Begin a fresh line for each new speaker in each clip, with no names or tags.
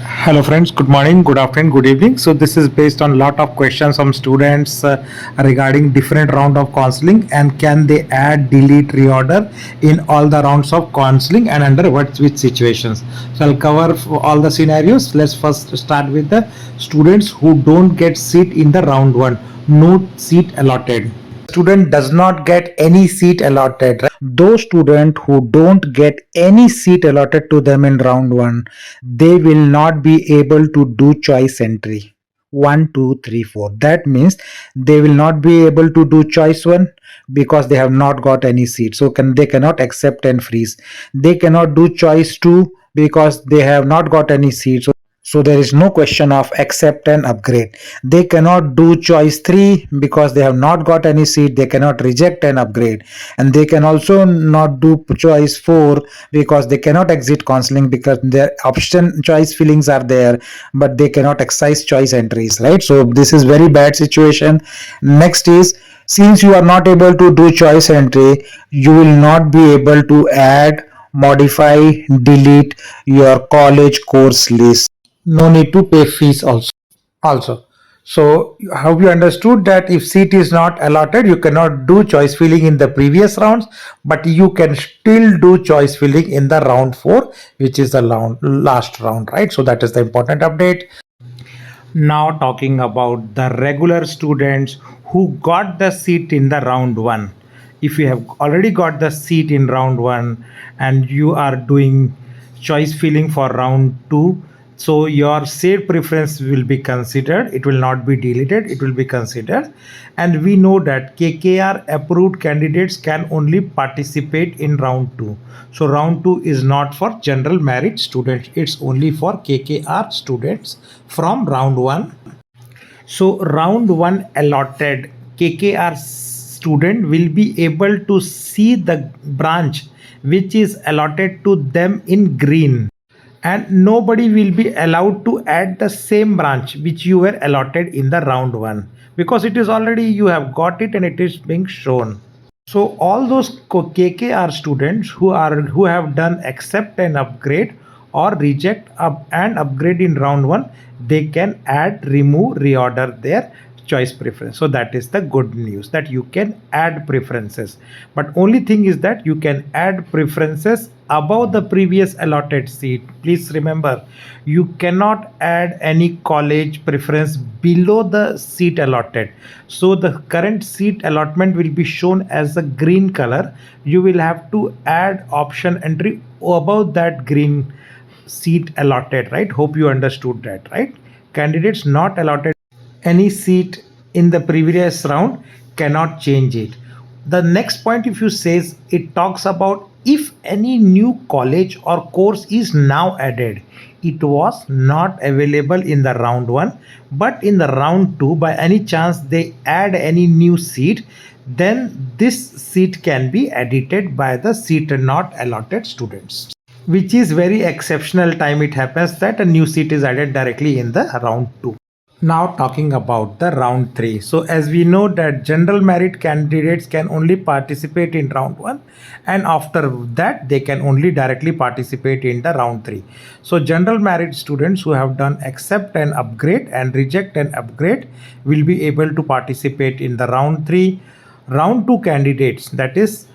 Hello friends, good morning, good afternoon, good evening. So this is based on lot of questions from students regarding different round of counseling and can they add, delete, reorder in all the rounds of counseling and under which situations. So I'll cover all the scenarios. Let's first start with the students who don't get seat in the round one. No seat allotted. Student does not get any seat allotted, right? Those students who don't get any seat allotted to them in round one, they will not be able to do choice entry. 1, 2, 3, 4. That means they will not be able to do choice one because they have not got any seat. So they cannot accept and freeze. They cannot do choice two because they have not got any seat. So there is no question of accept and upgrade. They cannot do choice 3 because they have not got any seat. They cannot reject and upgrade. And they can also not do choice 4 because they cannot exit counseling because their option choice fillings are there, but they cannot excise choice entries, right? So this is very bad situation. Next is, since you are not able to do choice entry, you will not be able to add, modify, delete your college course list. No need to pay fees also. So have you understood that if seat is not allotted, you cannot do choice filling in the previous rounds, but you can still do choice filling in the round 4, which is the last round, right? So that is the important update. Now talking about the regular students who got the seat in the round 1. If you have already got the seat in round 1 and you are doing choice filling for round 2, so your saved preference will be considered. It will not be deleted, it will be considered. And we know that KKR approved candidates can only participate in round 2. So round 2 is not for general merit students, it's only for KKR students from round 1. So round 1 allotted KKR student will be able to see the branch which is allotted to them in green, and nobody will be allowed to add the same branch which you were allotted in the round 1 because it is already, you have got it and it is being shown. So all those KKR students who have done accept and upgrade or reject up and upgrade in round 1, they can add, remove, reorder their choice preference. So that is the good news, that you can add preferences, but only thing is that you can add preferences above the previous allotted seat. Please remember, you cannot add any college preference below the seat allotted. So the current seat allotment will be shown as a green color. You will have to add option entry above that green seat allotted, right? Hope you understood that, right? Candidates not allotted any seat in the previous round cannot change it. The next point, if you says, it talks about if any new college or course is now added. It was not available in the round 1, but in the round 2 by any chance they add any new seat, then this seat can be edited by the seat not allotted students, which is very exceptional time it happens that a new seat is added directly in the round 2. Now talking about the round 3. So as we know that general merit candidates can only participate in round 1, and after that they can only directly participate in the round 3. So general merit students who have done accept and upgrade and reject and upgrade will be able to participate in the round 3. Round 2 candidates, that is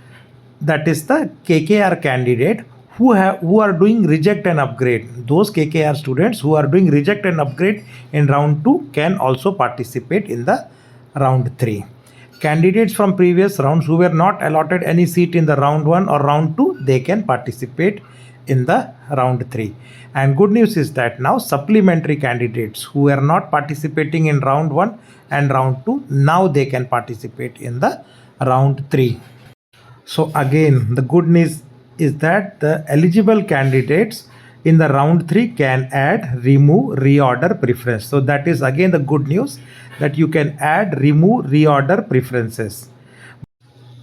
the KKR candidate who are doing reject and upgrade. Those KKR students who are doing reject and upgrade in round 2 can also participate in the round 3. Candidates from previous rounds who were not allotted any seat in the round 1 or round 2, they can participate in the round 3. And good news is that now supplementary candidates who are not participating in round 1 and round 2, now they can participate in the round 3. So again, the good news is that the eligible candidates in the round 3 can add, remove, reorder preference. So that is again the good news, that you can add, remove, reorder preferences.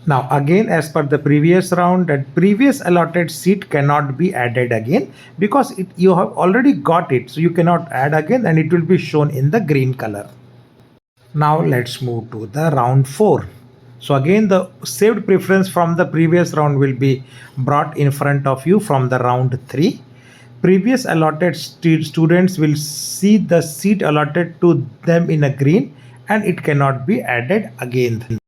Now again, as per the previous round, that previous allotted seat cannot be added again because you have already got it. So you cannot add again and it will be shown in the green color. Now let's move to the round 4. So again, the saved preference from the previous round will be brought in front of you from the round 3. previous allotted students will see the seat allotted to them in a green and it cannot be added again.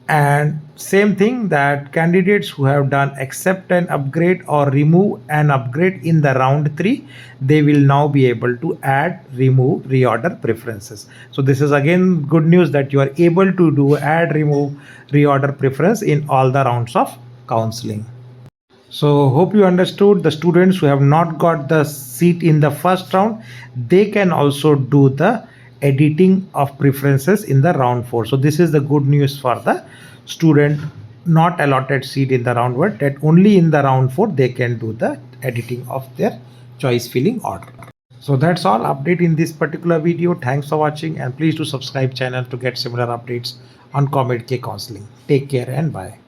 And same thing that candidates who have done accept an upgrade or remove an upgrade in the round 3, they will now be able to add, remove, reorder preferences. So this is again good news that you are able to do add, remove, reorder preference in all the rounds of counseling. So hope you understood. The students who have not got the seat in the first round, they can also do the editing of preferences in the round 4. So this is the good news for the student not allotted seat in the round 1, that only in the round 4 they can do the editing of their choice filling order. So that's all update in this particular video. Thanks for watching and please do subscribe channel to get similar updates on Comedk Counselling. Take care and bye.